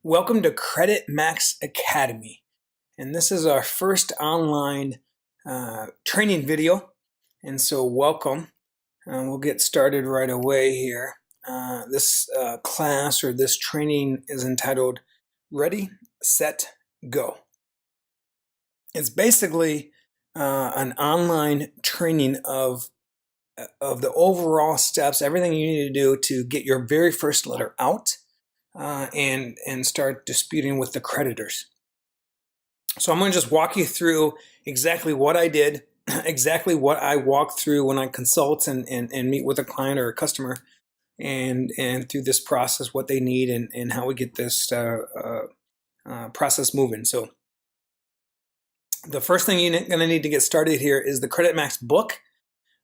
Welcome to CreditMax Academy, and this is our first online training video, and so welcome. We'll get started right away here. This class or this training is entitled Ready, Set, Go. It's basically an online training of the overall steps, everything you need to do to get your very first letter out. And start disputing with the creditors. So I'm going to just walk you through exactly what I did, exactly what I walk through when I consult and meet with a client or a customer, and through this process, what they need and how we get this process moving. So the first thing you're going to need to get started here is the CreditMax book.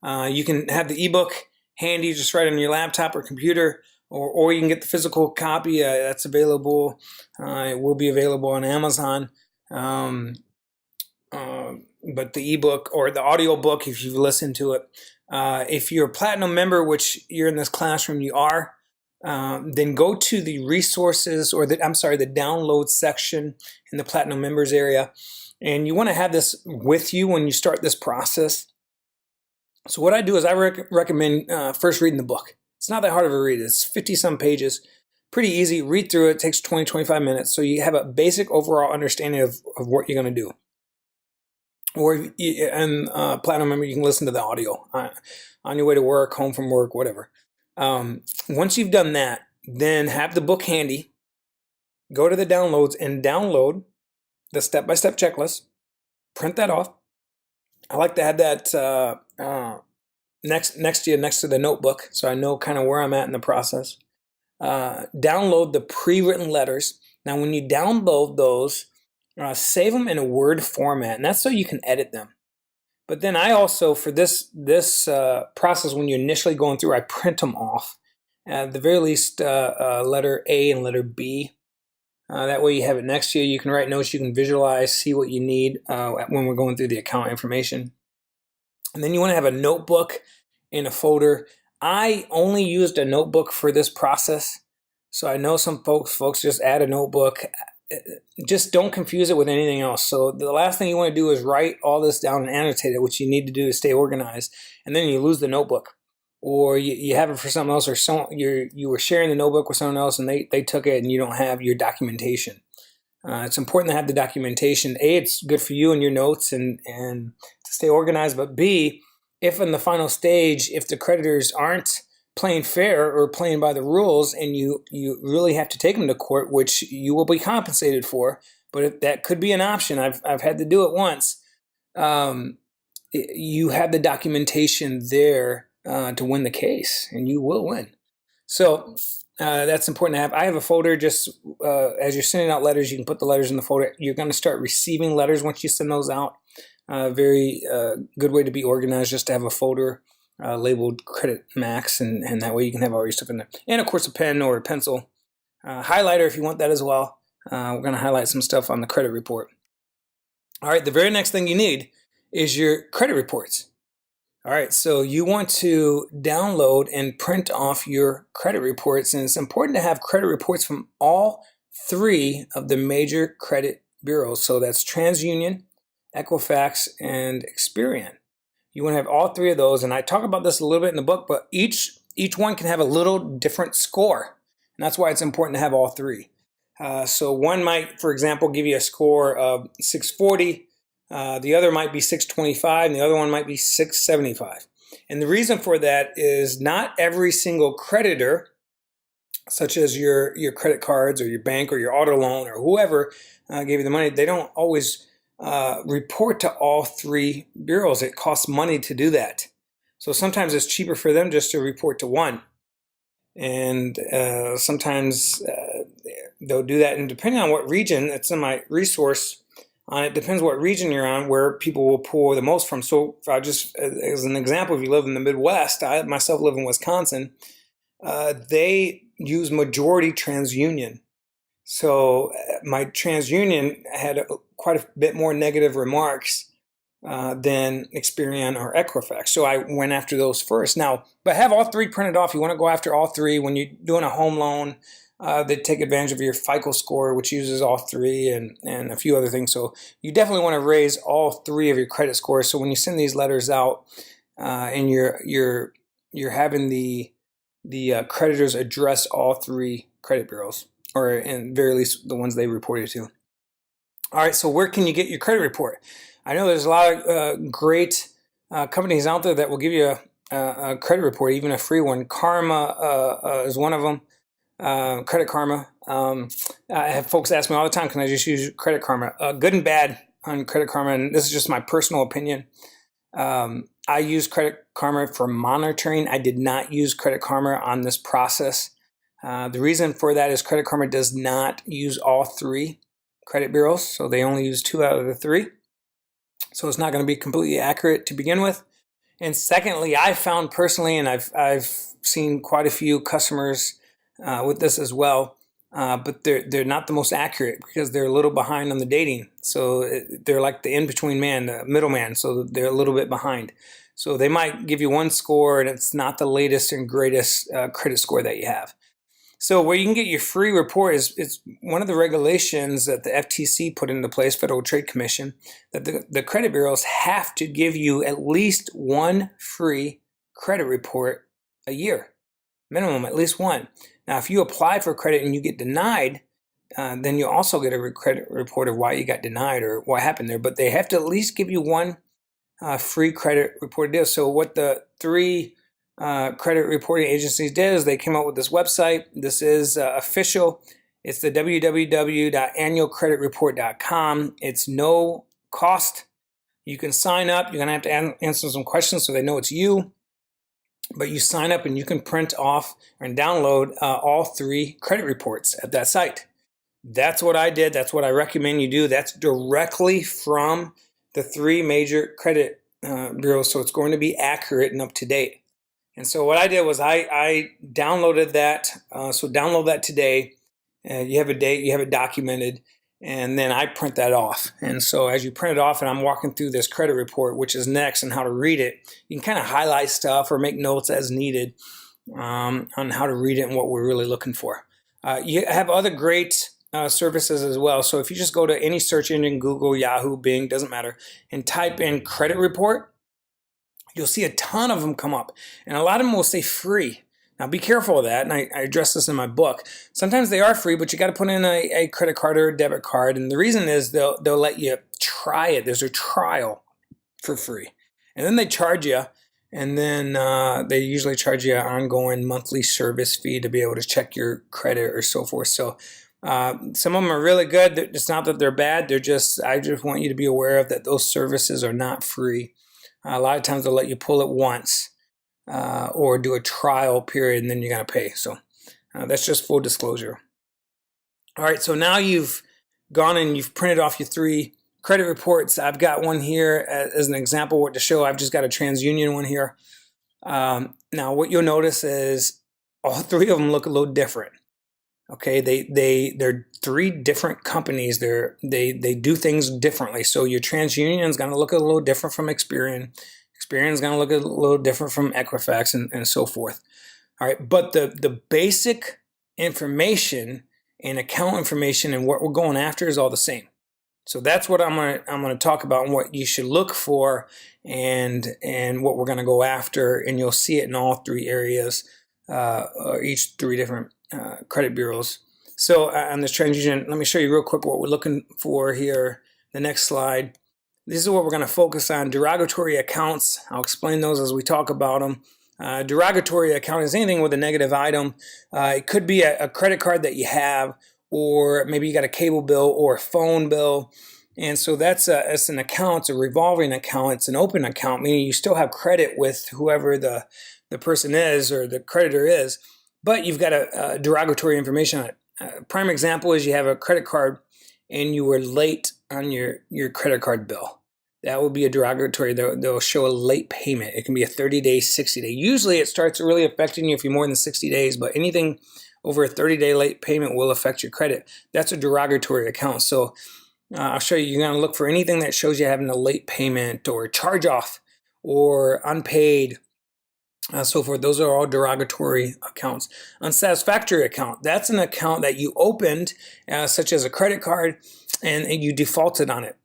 You can have the ebook handy, just right on your laptop or computer. Or you can get the physical copy that's available. It will be available on Amazon. But the ebook or the audio book, if you've listened to it, if you're a Platinum member, which you're in this classroom, you are, then go to the resources or the download section in the Platinum members area. And you want to have this with you when you start this process. So what I do is I recommend first reading the book. It's not that hard of a read. It's 50-some pages. Pretty easy. Read through it. It takes 20, 25 minutes. So you have a basic overall understanding of what you're going to do. Or Platinum member, you can listen to the audio on your way to work, home from work, whatever. Once you've done that, then have the book handy. Go to the downloads and download the step-by-step checklist. Print that off. I like to have that next to the notebook, so I know kind of where I'm at in the process. Download the pre-written letters. Now, when you download those, save them in a Word format, and that's so you can edit them. But then I also, for this process, when you're initially going through, I print them off. At the very least, letter A and letter B. That way you have it next to you. You can write notes, you can visualize, see what you need when we're going through the account information. And then you want to have a notebook in a folder. I only used a notebook for this process. So I know some folks just add a notebook. Just don't confuse it with anything else. So the last thing you want to do is write all this down and annotate it, which you need to do to stay organized. And then you lose the notebook. Or you have it for something else, or you were sharing the notebook with someone else and they took it and you don't have your documentation. It's important to have the documentation. A, it's good for you and your notes and to stay organized. But B, if in the final stage, if the creditors aren't playing fair or playing by the rules and you really have to take them to court, which you will be compensated for, but if that could be an option. I've had to do it once. You have the documentation there to win the case, and you will win. So that's important to have. I have a folder just as you're sending out letters, you can put the letters in the folder. You're going to start receiving letters once you send those out. Very good way to be organized, just to have a folder labeled CreditMax, and that way you can have all your stuff in there. And of course a pen or a pencil. Highlighter if you want that as well. We're going to highlight some stuff on the credit report. All right, the very next thing you need is your credit reports. All right, so you want to download and print off your credit reports, and it's important to have credit reports from all three of the major credit bureaus. So that's TransUnion, Equifax, and Experian. You want to have all three of those, and I talk about this a little bit in the book, but each one can have a little different score, and that's why it's important to have all three. So one might, for example, give you a score of 640. The other might be 625, and the other one might be 675. And the reason for that is not every single creditor, such as your credit cards or your bank or your auto loan or whoever gave you the money, they don't always report to all three bureaus. It costs money to do that. So sometimes it's cheaper for them just to report to one. And sometimes they'll do that. And depending on what region, it's in my resource. It depends what region you're on, where people will pull the most from. So if I just, as an example, if you live in the Midwest, I myself live in Wisconsin, they use majority TransUnion. So my TransUnion had quite a bit more negative remarks than Experian or Equifax. So I went after those first. Now, but have all three printed off. You want to go after all three when you're doing a home loan, they take advantage of your FICO score, which uses all three, and a few other things. So you definitely want to raise all three of your credit scores. So when you send these letters out, and you're having the creditors address all three credit bureaus, or in very least the ones they reported to. All right, so where can you get your credit report? I know there's a lot of great companies out there that will give you a credit report, even a free one. Karma is one of them. Credit Karma. I have folks ask me all the time, can I just use Credit Karma? Good and bad on Credit Karma, and this is just my personal opinion. I use Credit Karma for monitoring. I did not use Credit Karma on this process. The reason for that is Credit Karma does not use all three credit bureaus, so they only use 2 out of the 3. So it's not going to be completely accurate to begin with. And secondly, I found personally, and I've seen quite a few customers with this as well, but they're not the most accurate because they're a little behind on the dating. So they're like the in-between man, the middleman. So they're a little bit behind. So they might give you one score and it's not the latest and greatest credit score that you have. So where you can get your free report is it's one of the regulations that the FTC put into place, Federal Trade Commission, that the credit bureaus have to give you at least one free credit report a year. Minimum, at least one. Now, if you apply for credit and you get denied, then you also get a credit report of why you got denied or what happened there. But they have to at least give you one free credit report deal. So what the 3 credit reporting agencies did is they came up with this website. This is official. It's the www.annualcreditreport.com. It's no cost. You can sign up. You're going to have to answer some questions so they know it's you. But you sign up and you can print off and download all 3 credit reports at that site. That's what I did. That's what I recommend you do. That's directly from the 3 major credit bureaus, so it's going to be accurate and up to date. And so what I did was I downloaded that. So download that today. You have a date, you have it documented, and then I print that off. And so as you print it off and I'm walking through this credit report, which is next, and how to read it, you can kind of highlight stuff or make notes as needed on how to read it and what we're really looking for. You have other great services as well. So if you just go to any search engine, Google, Yahoo, Bing, doesn't matter, and type in credit report, you'll see a ton of them come up. And a lot of them will say free. Now be careful of that, and I address this in my book. Sometimes they are free, but you got to put in a credit card or a debit card. And the reason is they'll let you try it. There's a trial for free. And then they charge you, and then they usually charge you an ongoing monthly service fee to be able to check your credit or so forth. So some of them are really good. It's not that they're bad. I just want you to be aware of that those services are not free. A lot of times they'll let you pull it once or do a trial period, and then you got to pay. So that's just full disclosure. All right, so now you've gone and you've printed off your 3 credit reports. I've got one here as an example what to show. I've just got a TransUnion one here. Now what you'll notice is all 3 of them look a little different. Okay, they're 3 different companies. They do things differently. So your TransUnion is going to look a little different from Experian. Experian is going to look a little different from Equifax, and so forth. All right, but the basic information and account information and what we're going after is all the same. So that's what I'm gonna talk about and what you should look for, and what we're gonna go after, and you'll see it in all 3 areas, each 3 different credit bureaus. So on this TransUnion, let me show you real quick what we're looking for here. The next slide. This is what we're going to focus on: derogatory accounts. I'll explain those as we talk about them. Derogatory account is anything with a negative item. It could be a credit card that you have, or maybe you got a cable bill or a phone bill. And so it's an account. It's a revolving account. It's an open account, meaning you still have credit with whoever the person is or the creditor is, but you've got a derogatory information on it. Prime example is you have a credit card and you were late on your credit card bill. That will be a derogatory. They'll show a late payment. It can be a 30-day, 60-day. Usually it starts really affecting you if you're more than 60 days, but anything over a 30-day late payment will affect your credit. That's a derogatory account. So I'll show you. You're going to look for anything that shows you having a late payment or charge off or unpaid. so forth. Those are all derogatory accounts. Unsatisfactory account, that's an account that you opened, such as a credit card, and you defaulted on it.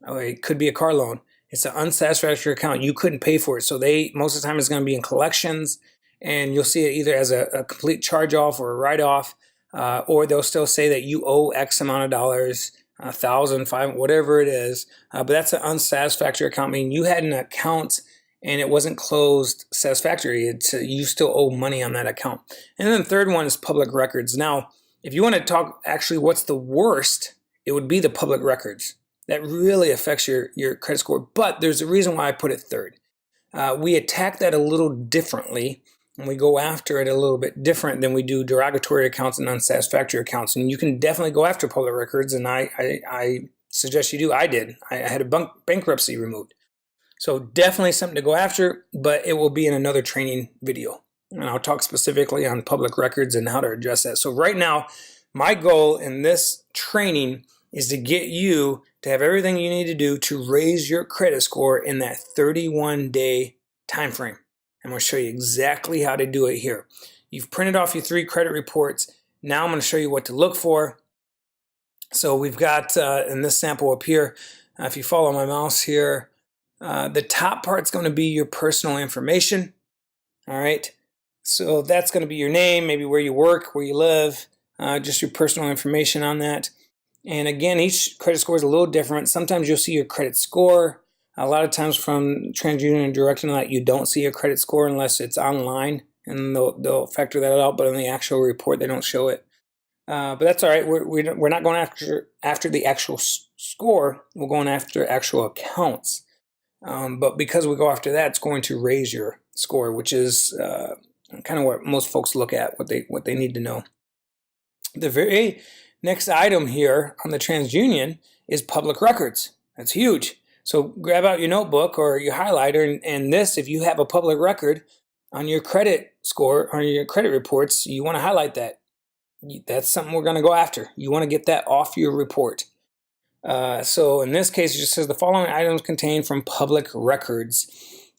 It could be a car loan. It's an unsatisfactory account. You couldn't pay for it. So most of the time it's going to be in collections, and you'll see it either as a complete charge-off or a write-off, or they'll still say that you owe X amount of dollars, 1,000, 500, whatever it is. But that's an unsatisfactory account, meaning you had an account and it wasn't closed satisfactory. You still owe money on that account. And then the third one is public records. Now, if you want to talk actually what's the worst, it would be the public records. That really affects your credit score. But there's a reason why I put it third. We attack that a little differently, and we go after it a little bit different than we do derogatory accounts and unsatisfactory accounts. And you can definitely go after public records, and I suggest you do. I did. I had a bankruptcy removed. So definitely something to go after, but it will be in another training video. And I'll talk specifically on public records and how to address that. So right now, my goal in this training is to get you to have everything you need to do to raise your credit score in that 31-day time frame. I'm going to show you exactly how to do it here. You've printed off your 3 credit reports. Now I'm going to show you what to look for. So we've got in this sample up here, if you follow my mouse here, the top part's going to be your personal information. All right. So that's going to be your name, maybe where you work, where you live, just your personal information on that. And again, each credit score is a little different. Sometimes you'll see your credit score. A lot of times from TransUnion and Direct and that, you don't see your credit score unless it's online, and they'll factor that out. But on the actual report, they don't show it. But that's all right. We're not going after the actual score. We're going after actual accounts. But because we go after that, it's going to raise your score, which is kind of what most folks look at, what they need to know. The very next item here on the TransUnion is public records. That's huge. So grab out your notebook or your highlighter, and this, if you have a public record on your credit score, on your credit reports, you want to highlight that. That's something we're going to go after. You want to get that off your report. So in this case, it just says the following items contained from public records.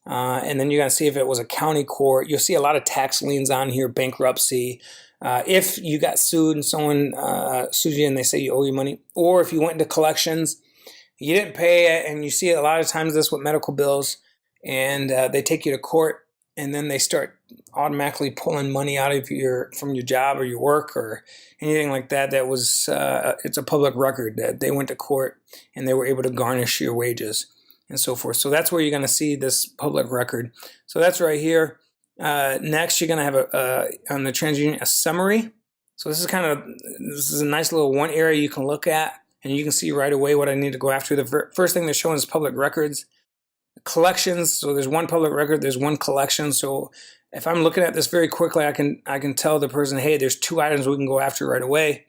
And then you're going to see if it was a county court. You'll see a lot of tax liens on here, bankruptcy. If you got sued and someone sued you and they say you owe you money, or if you went into collections, you didn't pay it, and you see a lot of times this with medical bills, and they take you to court, and then they start automatically pulling money out of from your job or your work or anything like that. That was it's a public record that they went to court and they were able to garnish your wages and so forth. So that's where you're going to see this public record. So that's right here. Next, you're going to have on the TransUnion a summary. So this is a nice little one area you can look at, and you can see right away what I need to go after. The first thing they're showing is public records. Collections, so there's one public record, there's one collection. So if I'm looking at this very quickly, I can tell the person, hey, there's 2 items we can go after right away.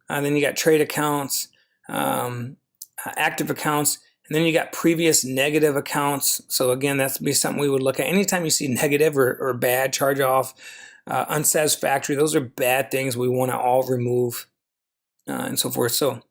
Then you got trade accounts, active accounts, and then you got previous negative accounts. So again, that's be something we would look at. Anytime you see negative or bad, charge off, unsatisfactory, those are bad things we want to all remove and so forth. So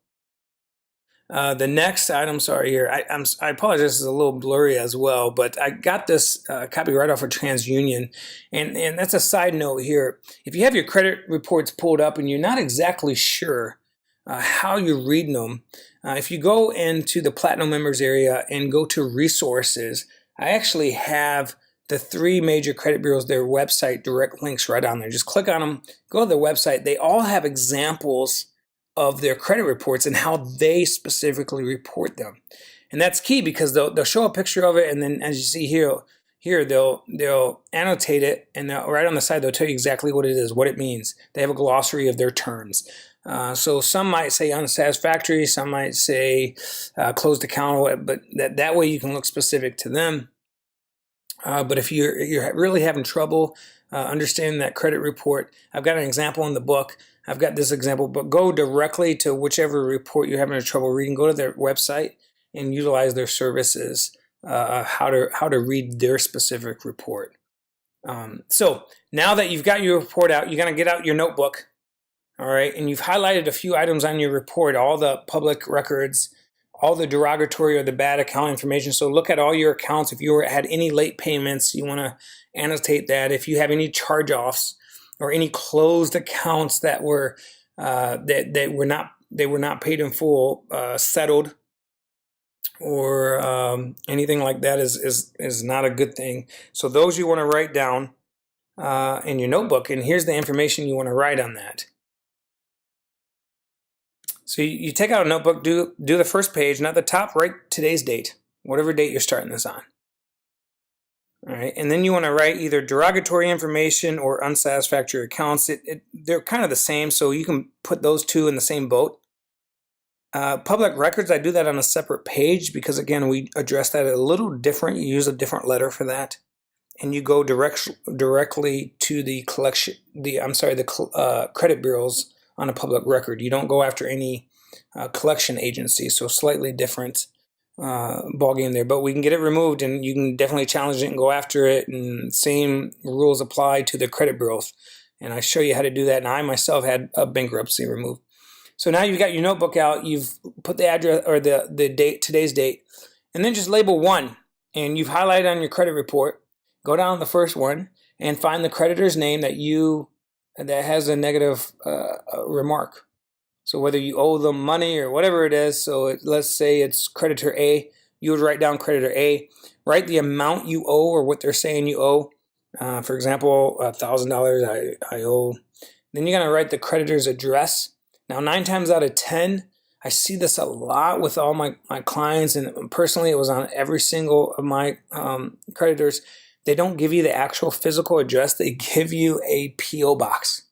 the next item, sorry here, I apologize, this is a little blurry as well, but I got this copy right off of TransUnion, and that's a side note here. If you have your credit reports pulled up and you're not exactly sure how you're reading them, if you go into the Platinum Members area and go to Resources, I actually have the 3 major credit bureaus, their website direct links right on there. Just click on them, go to their website. They all have examples of their credit reports and how they specifically report them. And that's key because they'll show a picture of it, and then as you see here they'll annotate it, and right on the side they'll tell you exactly what it is, what it means. They have a glossary of their terms. So some might say unsatisfactory, some might say closed account, but that way you can look specific to them. But if you're really having trouble understanding that credit report, I've got an example in the book. I've got this example, but go directly to whichever report you're having trouble reading. Go to their website and utilize their services, how to read their specific report. So now that you've got your report out, you're going to get out your notebook, all right, and you've highlighted a few items on your report, all the public records, all the derogatory or the bad account information. So look at all your accounts. If you had any late payments, you want to annotate that. If you have any charge-offs or any closed accounts that were they were not paid in full, settled, or anything like that is not a good thing. So those you want to write down in your notebook, and here's the information you want to write on that. So you take out a notebook, do the first page, and at the top, write today's date, whatever date you're starting this on. All right, and then you want to write either derogatory information or unsatisfactory accounts. They're kind of the same, so you can put those two in the same boat. Public records, I do that on a separate page because, again, we address that a little different. You use a different letter for that, and you go directly to the credit bureaus on a public record. You don't go after any collection agency, so slightly different ball game there. But we can get it removed, and you can definitely challenge it and go after it. And same rules apply to the credit bureaus. And I show you how to do that. And I myself had a bankruptcy removed. So now you've got your notebook out. You've put the address or the date, today's date, and then just label one. And you've highlighted on your credit report. Go down the first one and find the creditor's name that has a negative remark. So whether you owe them money or whatever it is, so let's say it's creditor A, you would write down creditor A, write the amount you owe or what they're saying you owe. For example, $1,000 I owe. Then you're going to write the creditor's address. Now, 9 times out of 10, I see this a lot with all my clients, and personally it was on every single of my creditors. They don't give you the actual physical address. They give you a P.O. box.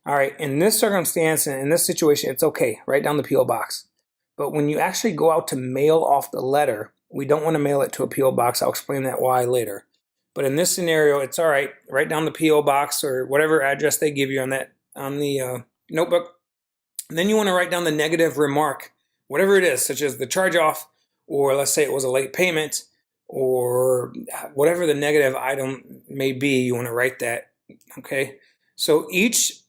All right, in this circumstance and in this situation, it's okay. Write down the P.O. box. But when you actually go out to mail off the letter, we don't want to mail it to a P.O. box. I'll explain that why later. But in this scenario, it's all right. Write down the P.O. box or whatever address they give you on the notebook. And then you want to write down the negative remark, whatever it is, such as the charge-off, or let's say it was a late payment, or whatever the negative item may be, you want to write that, okay? So each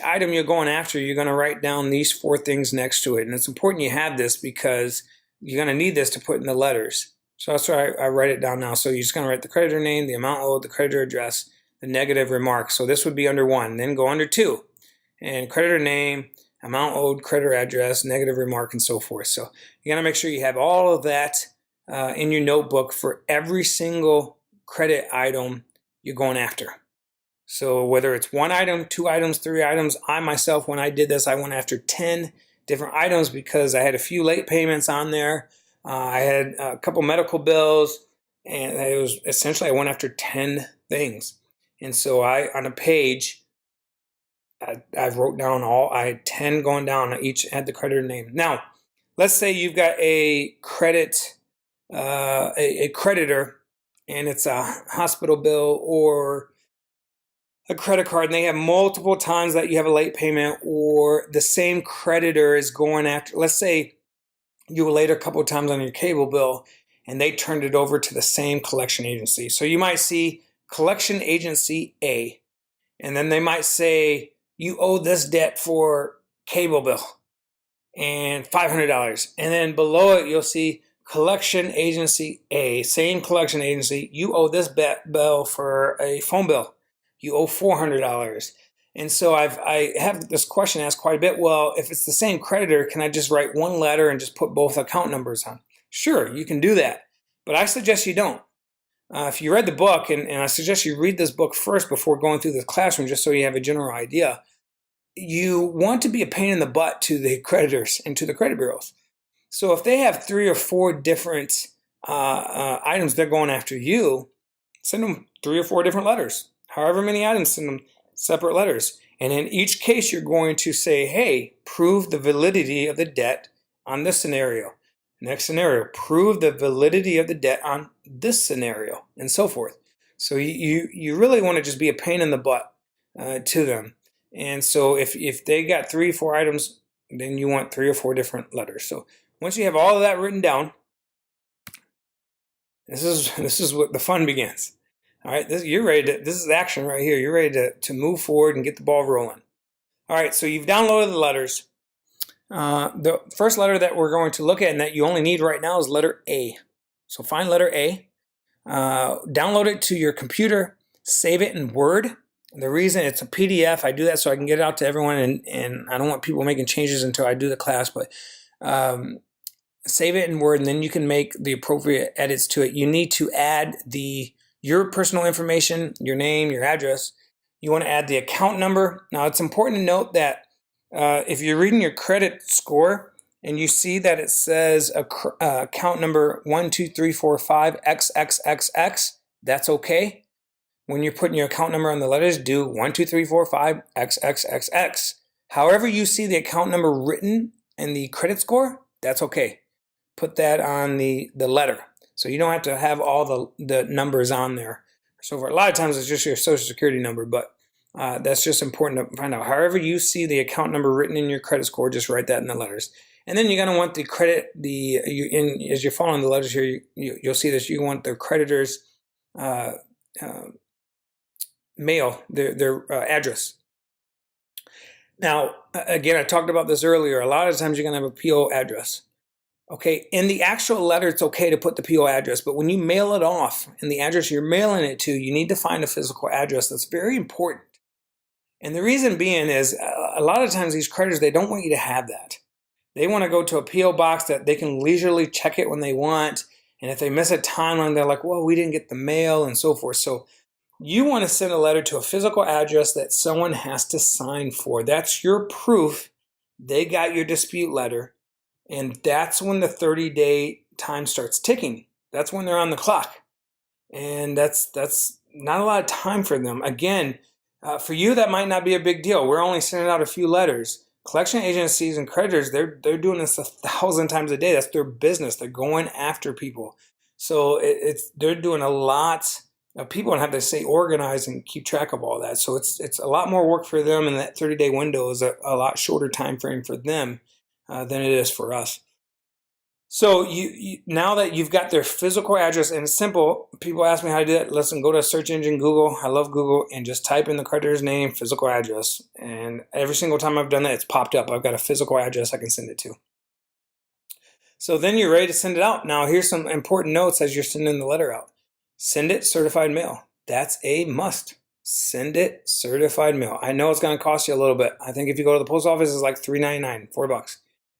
item you're going after, you're going to write down these 4 things next to it. And it's important you have this because you're going to need this to put in the letters. So that's why I write it down now. So you're just going to write the creditor name, the amount owed, the creditor address, the negative remark. So this would be under 1. Then go under 2. And creditor name, amount owed, creditor address, negative remark, and so forth. So you got to make sure you have all of that in your notebook for every single credit item you're going after. So whether it's 1 item, 2 items, 3 items, I myself, when I did this, I went after 10 different items because I had a few late payments on there. I had a couple medical bills, and it was essentially I went after 10 things. And so on a page, I wrote down I had 10 going down. I each had the creditor name. Now, let's say you've got a creditor, and it's a hospital bill or a credit card, and they have multiple times that you have a late payment, or the same creditor is going after. Let's say you were late a couple of times on your cable bill, and they turned it over to the same collection agency. So you might see collection agency A, and then they might say, you owe this debt for cable bill and $500. And then below it, you'll see collection agency A, same collection agency, you owe this bill for a phone bill. You owe $400. And so I have this question asked quite a bit. Well, if it's the same creditor, can I just write 1 letter and just put both account numbers on? Sure, you can do that. But I suggest you don't. If you read the book, and I suggest you read this book first before going through the classroom, just so you have a general idea, you want to be a pain in the butt to the creditors and to the credit bureaus. So if they have 3 or 4 different items they're going after you, send them 3 or 4 different letters. However many items, send them separate letters. And in each case, you're going to say, hey, prove the validity of the debt on this scenario. Next scenario, prove the validity of the debt on this scenario, and so forth. So you really want to just be a pain in the butt to them. And so if they got 3 or 4 items, then you want 3 or 4 different letters. So once you have all of that written down, this is what the fun begins. All right, you're ready to. This is action right here. You're ready to move forward and get the ball rolling. All right, so you've downloaded the letters. The first letter that we're going to look at and that you only need right now is letter A. So find letter A, download it to your computer, save it in Word. The reason it's a PDF, I do that so I can get it out to everyone, and I don't want people making changes until I do the class, but save it in Word, and then you can make the appropriate edits to it. You need to add your personal information, your name, your address. You want to add the account number. Now, it's important to note that if you're reading your credit score and you see that it says account number 12345XXXX, that's okay. When you're putting your account number on the letters, do 12345XXXX. However you see the account number written in the credit score, that's okay. Put that on the letter. So you don't have to have all the numbers on there. So for a lot of times it's just your social security number, but that's just important to find out. However you see the account number written in your credit score, just write that in the letters. And then you're going to want the credit, as you're following the letters here, you'll see this, you want the creditor's mail, their address. Now, again, I talked about this earlier. A lot of times you're going to have a PO address. Okay, in the actual letter, it's okay to put the PO address, but when you mail it off and the address you're mailing it to, you need to find a physical address. That's very important. And the reason being is a lot of times these creditors, they don't want you to have that. They want to go to a PO box that they can leisurely check it when they want. And if they miss a timeline, they're like, well, we didn't get the mail and so forth. So you want to send a letter to a physical address that someone has to sign for. That's your proof they got your dispute letter. And that's when the 30-day time starts ticking. That's when they're on the clock. And that's not a lot of time for them. Again, for you, that might not be a big deal. We're only sending out a few letters. Collection agencies and creditors, they're doing this 1,000 times a day. That's their business. They're going after people. So they're doing a lot of people and have to stay organized and keep track of all that. So it's a lot more work for them, and that 30-day window is a lot shorter time frame for them than it is for us. So you now that you've got their physical address, and it's simple, people ask me how to do that. Listen, go to a search engine, Google. I love Google, and just type in the creditor's name, physical address. And every single time I've done that, it's popped up. I've got a physical address I can send it to. So then you're ready to send it out. Now here's some important notes as you're sending the letter out. Send it certified mail. That's a must. Send it certified mail. I know it's going to cost you a little bit. I think if you go to the post office, it's like $3.99, $4.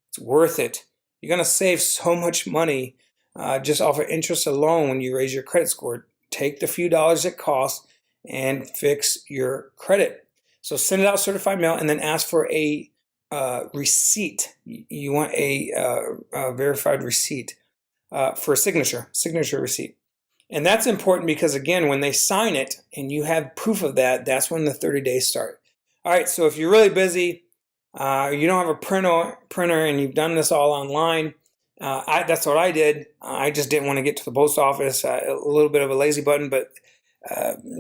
It's worth it. You're going to save so much money just off of interest alone when you raise your credit score. Take the few dollars it costs and fix your credit. So send it out certified mail and then ask for a receipt. You want a verified receipt for a signature receipt. And that's important because, again, when they sign it and you have proof of that, that's when the 30 days start. All right, so if you're really busy, you don't have a printer and you've done this all online, that's what I did. I just didn't want to get to the post office, a little bit of a lazy button, but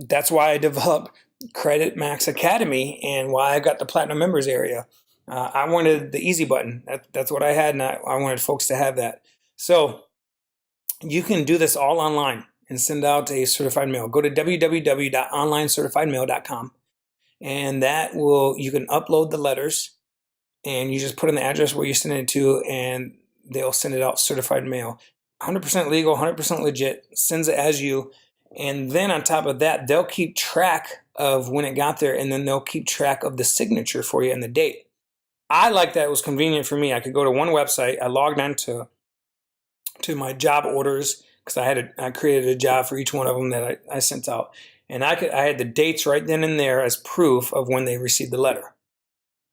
that's why I developed CreditMax Academy and why I got the Platinum Members area. I wanted the easy button. That's what I had, and I wanted folks to have that. So you can do this all online and send out a certified mail. Go to www.onlinecertifiedmail.com, and you can upload the letters, and you just put in the address where you send it to, and they'll send it out certified mail. 100% legal, 100% legit, sends it as you. And then on top of that, they'll keep track of when it got there, and then they'll keep track of the signature for you and the date. I like that. It was convenient for me. I could go to one website. I logged on to my job orders because I created a job for each one of them that I sent out. And I had the dates right then and there as proof of when they received the letter.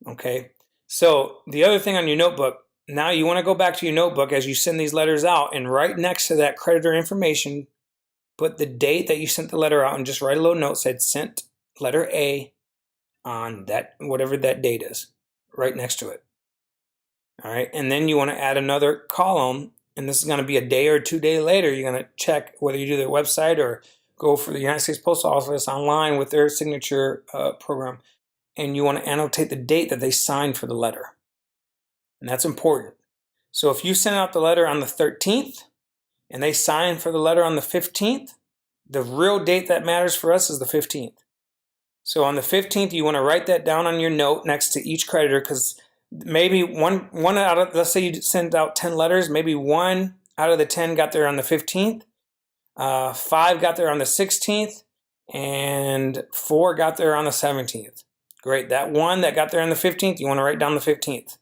Okay. So the other thing on your notebook, now you want to go back to your notebook as you send these letters out, and right next to that creditor information, put the date that you sent the letter out and just write a little note said sent letter A on that, whatever that date is, right next to it. All right. And then you want to add another column, and this is going to be a day or 2 days later. You're going to check whether you do their website or go for the United States Post Office online with their signature program. And you want to annotate the date that they signed for the letter. And that's important. So if you send out the letter on the 13th and they sign for the letter on the 15th, the real date that matters for us is the 15th. So on the 15th, you want to write that down on your note next to each creditor, because maybe one out of, let's say you send out 10 letters, maybe 1 out of the 10 got there on the 15th, 5 got there on the 16th, and 4 got there on the 17th. Great. That one that got there on the 15th, you want to write down the 15th.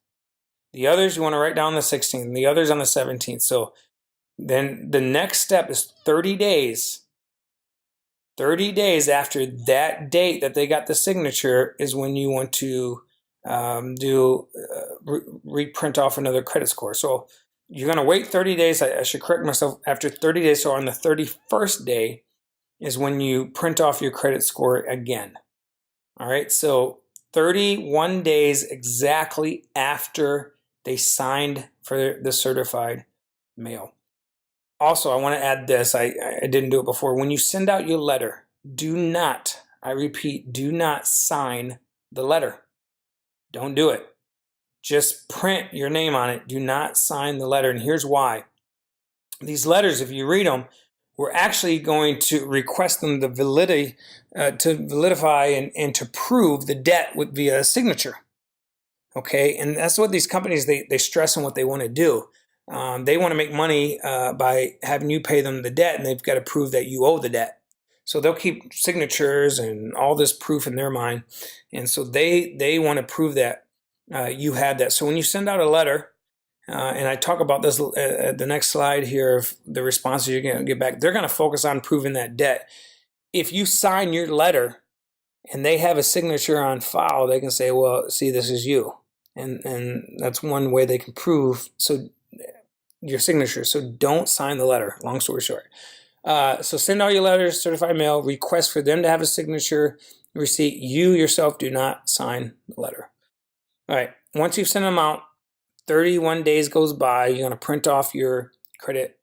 The others, you want to write down the 16th, and the others on the 17th. So then the next step is 30 days. 30 days after that date that they got the signature is when you want to reprint off another credit score. So you're going to wait 30 days. I should correct myself. After 30 days, so on the 31st day is when you print off your credit score again. All right, so 31 days exactly after they signed for the certified mail. Also, I want to add this. I didn't do it before. When you send out your letter, do not, I repeat, do not sign the letter. Don't do it. Just print your name on it. Do not sign the letter. And here's why. These letters, if you read them, we're actually going to request them the validity to validify and to prove the debt via a signature. Okay, and that's what these companies they stress on what they want to do. They want to make money by having you pay them the debt, and they've got to prove that you owe the debt. So they'll keep signatures and all this proof in their mind, and so they want to prove that you had that. So when you send out a letter, and I talk about this at the next slide here of the responses you're going to get back, they're going to focus on proving that debt. If you sign your letter and they have a signature on file, they can say, well, see, this is you. And that's one way they can prove your signature. So don't sign the letter, long story short. So send all your letters, certified mail, request for them to have a signature, receipt. You yourself do not sign the letter. All right, once you've sent them out, 31 days goes by, you're going to print off your credit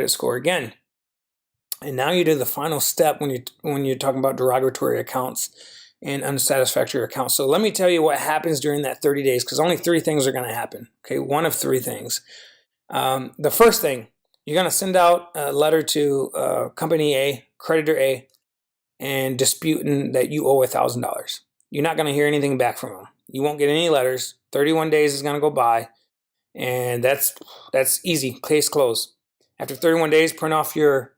score again. And now you do the final step when you're talking about derogatory accounts and unsatisfactory accounts. So let me tell you what happens during that 30 days, because only 3 things are going to happen. Okay, one of 3 things. The first thing, you're going to send out a letter to company A, creditor A, and disputing that you owe $1,000. You're not going to hear anything back from them. You won't get any letters. 31 days is going to go by, and that's easy. Case closed. After 31 days, print off your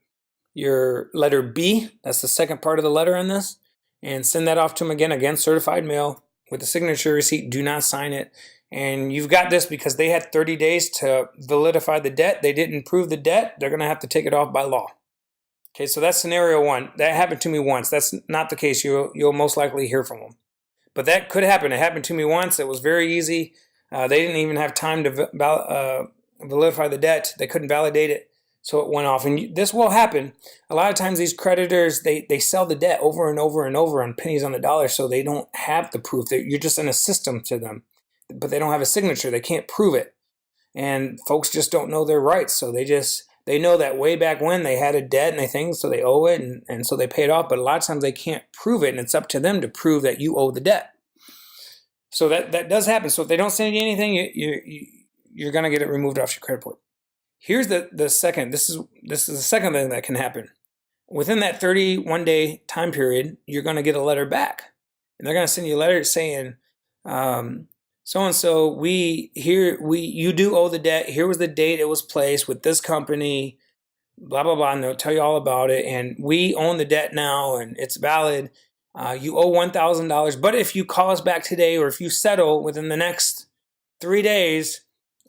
letter B. That's the second part of the letter in this, and send that off to them again, certified mail with the signature receipt. Do not sign it. And you've got this because they had 30 days to validify the debt. They didn't prove the debt. They're going to have to take it off by law. Okay, so that's scenario 1. That happened to me once. That's not the case. You'll most likely hear from them. But that could happen. It happened to me once. It was very easy. They didn't even have time to validify the debt. They couldn't validate it, so it went off. And this will happen. A lot of times these creditors, they sell the debt over and over and over on pennies on the dollar, so they don't have the proof. You're just in a system to them, but they don't have a signature. They can't prove it. And folks just don't know their rights, so they know that way back when they had a debt and they think, so they owe it, and so they pay it off. But a lot of times they can't prove it, and it's up to them to prove that you owe the debt. So that does happen. So if they don't send you anything, you're going to get it removed off your credit report. Here's the second. This is the second thing that can happen. Within that 31-day time period, you're going to get a letter back, and they're going to send you a letter saying, so and so, you do owe the debt. Here was the date it was placed with this company, blah blah blah, and they'll tell you all about it. And we own the debt now, and it's valid. You owe $1,000, but if you call us back today, or if you settle within the next 3 days,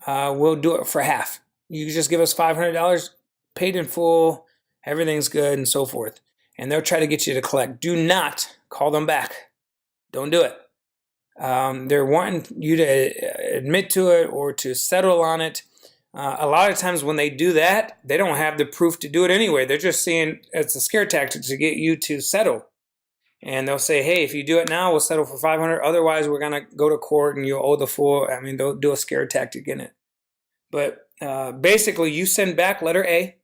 we'll do it for half. You just give us $500, paid in full, everything's good, and so forth. And they'll try to get you to collect. Do not call them back. Don't do it. They're wanting you to admit to it or to settle on it. A lot of times when they do that, they don't have the proof to do it anyway. They're just saying it's a scare tactic to get you to settle. And they'll say, hey, if you do it now, we'll settle for $500. Otherwise, we're going to go to court and you'll owe the full. I mean, they'll do a scare tactic in it. But basically, you send back letter A,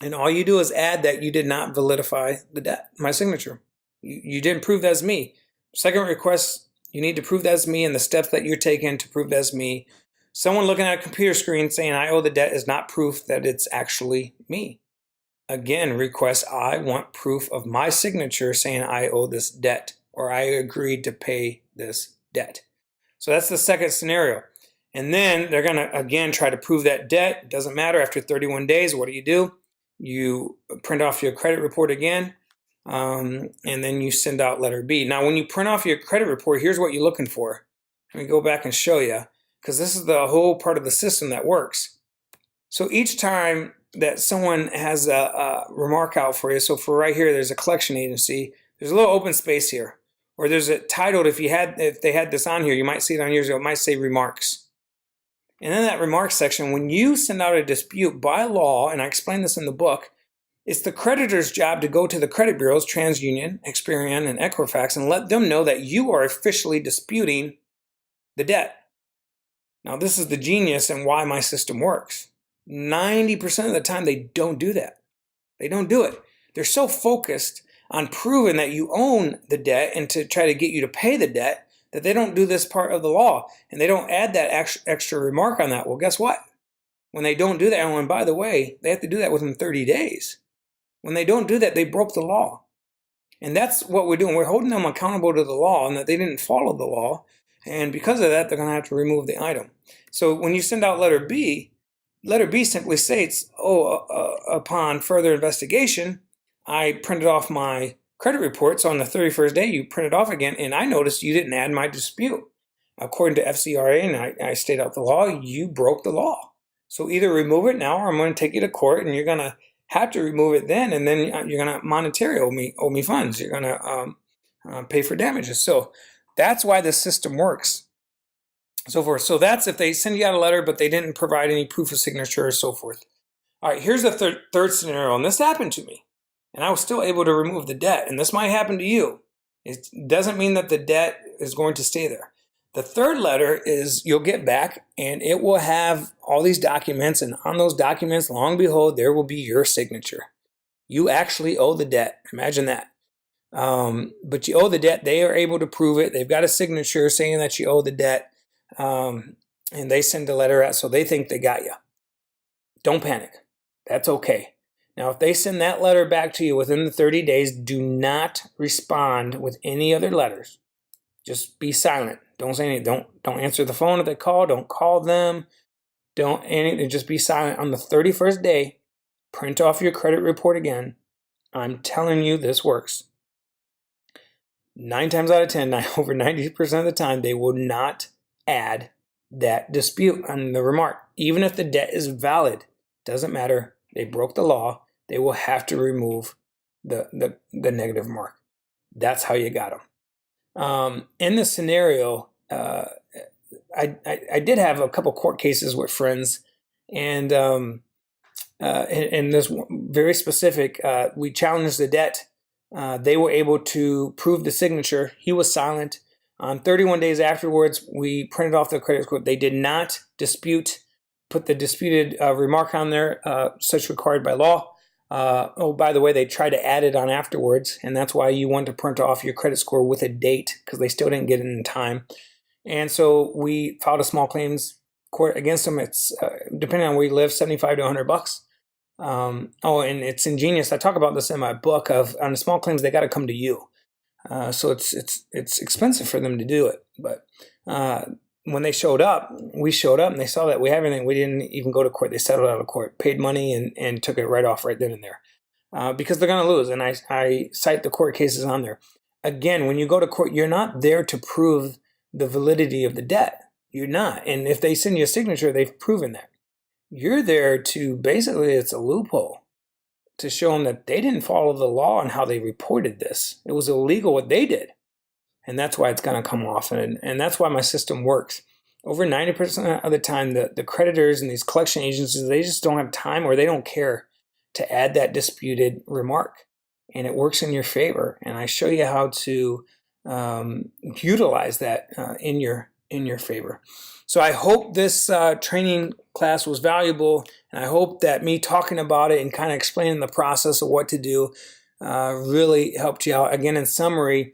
and all you do is add that you did not validify the debt, my signature. You didn't prove that's me. Second request, you need to prove that's me and the steps that you're taking to prove that's me. Someone looking at a computer screen saying I owe the debt is not proof that it's actually me. Again, request I want proof of my signature saying I owe this debt or I agreed to pay this debt. So that's the second scenario. And then they're going to, again, try to prove that debt. It doesn't matter. After 31 days, what do? You print off your credit report again, and then you send out letter B. Now, when you print off your credit report, here's what you're looking for. Let me go back and show you, because this is the whole part of the system that works. So each time that someone has a remark out for you, so for right here, there's a collection agency, there's a little open space here, or there's a titled, if they had this on here, you might see it on yours, it might say remarks. And in that remarks section, when you send out a dispute by law, and I explain this in the book, it's the creditor's job to go to the credit bureaus, TransUnion, Experian, and Equifax, and let them know that you are officially disputing the debt. Now, this is the genius and why my system works. 90% of the time, they don't do that. They don't do it. They're so focused on proving that you own the debt and to try to get you to pay the debt that they don't do this part of the law, and they don't add that extra remark on that. Well, guess what? When they don't do that, and by the way, they have to do that within 30 days. When they don't do that, they broke the law. And that's what we're doing. We're holding them accountable to the law and that they didn't follow the law. And because of that, they're going to have to remove the item. So when you send out letter B simply states, upon further investigation, I printed off my credit report. So on the 31st day, you print it off again, and I noticed you didn't add my dispute. According to FCRA, and I state out the law, you broke the law. So either remove it now, or I'm going to take you to court, and you're going to have to remove it then, and then you're going to monetarily owe me funds. You're going to pay for damages. So that's why the system works. So forth. So that's if they send you out a letter, but they didn't provide any proof of signature or so forth. All right, here's the third scenario, and this happened to me, and I was still able to remove the debt, and this might happen to you. It doesn't mean that the debt is going to stay there. The third letter is you'll get back, and it will have all these documents, and on those documents, long and behold, there will be your signature. You actually owe the debt. Imagine that. But you owe the debt. They are able to prove it. They've got a signature saying that you owe the debt. And they send a letter out, so they think they got you. Don't panic. That's okay. Now, if they send that letter back to you within the 30 days, do not respond with any other letters. Just be silent. Don't say anything. Don't answer the phone if they call. Don't call them. Don't anything. Just be silent. On the 31st day, print off your credit report again. I'm telling you, this works. 9 times out of 10, over 90% of the time, they will not add that dispute on the remark. Even if the debt is valid, doesn't matter. They broke the law. They will have to remove the negative mark. That's how you got them. In this scenario, I did have a couple court cases with friends, and this very specific, we challenged the debt. They were able to prove the signature. He was silent. On 31 days afterwards, we printed off the credit report. They did not put the disputed remark on there, such required by law. By the way, they tried to add it on afterwards, and that's why you want to print off your credit score with a date, because they still didn't get it in time. And so we filed a small claims court against them. It's depending on where you live, $75 to $100. And it's ingenious. I talk about this in my book. On the small claims, they got to come to you. So it's expensive for them to do it. But when they showed up, we showed up, and they saw that we have everything. We didn't even go to court. They settled out of court, paid money, and took it right off right then and there, because they're going to lose. And I cite the court cases on there. Again, when you go to court, you're not there to prove the validity of the debt. You're not. And if they send you a signature, they've proven that. You're there to basically, it's a loophole to show them that they didn't follow the law on how they reported this. It was illegal what they did. And that's why it's going to come off. And that's why my system works. Over 90% of the time, the creditors and these collection agencies, they just don't have time, or they don't care to add that disputed remark. And it works in your favor. And I show you how to utilize that in your favor. So I hope this training class was valuable, and I hope that me talking about it and kind of explaining the process of what to do really helped you out. Again, in summary,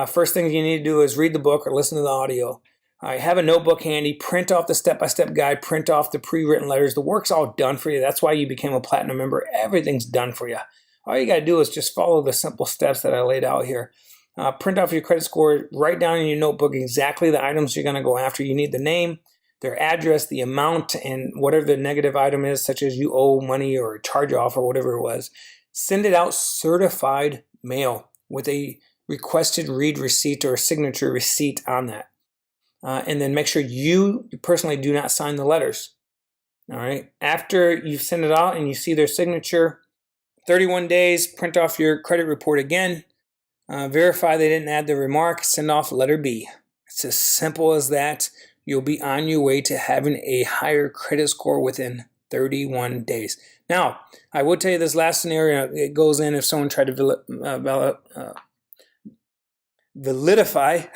first thing you need to do is read the book or listen to the audio. Have a notebook handy, print off the step-by-step guide, print off the pre-written letters. The work's all done for you. That's why you became a platinum member. Everything's done for you. All you got to do is just follow the simple steps that I laid out here. Print off your credit score, write down in your notebook exactly the items you're going to go after. You need the name, their address, the amount, and whatever the negative item is, such as you owe money or charge off or whatever it was. Send it out certified mail with a requested read receipt or signature receipt on that. And then make sure you personally do not sign the letters. All right. After you send it out and you see their signature, 31 days, print off your credit report again. Verify they didn't add the remark, send off letter B. It's as simple as that. You'll be on your way to having a higher credit score within 31 days. Now, I will tell you this last scenario, it goes in if someone tried to validify,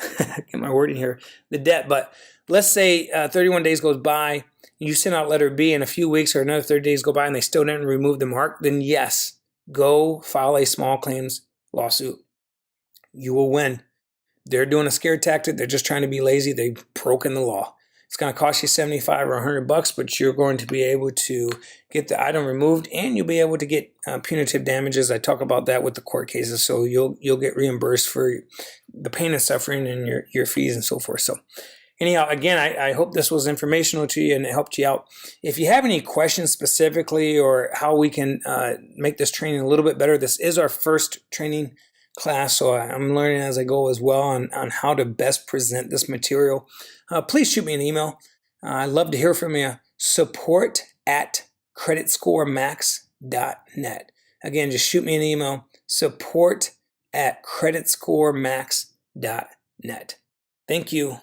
get my word in here, the debt. But let's say 31 days goes by, you send out letter B, in a few weeks or another 30 days go by and they still didn't remove the mark, then yes, go file a small claims lawsuit. You will win. They're doing a scare tactic. They're just trying to be lazy. They've broken the law. It's going to cost you $75 or $100, but you're going to be able to get the item removed, and you'll be able to get punitive damages. I talk about that with the court cases, so you'll get reimbursed for the pain and suffering and your fees and so forth. So anyhow, again, I hope this was informational to you and it helped you out. If you have any questions specifically or how we can make this training a little bit better, this is our first training class, so I'm learning as I go as well on how to best present this material. Please shoot me an email. I'd love to hear from you. support@creditscoremax.net. Again, just shoot me an email. support@creditscoremax.net. Thank you.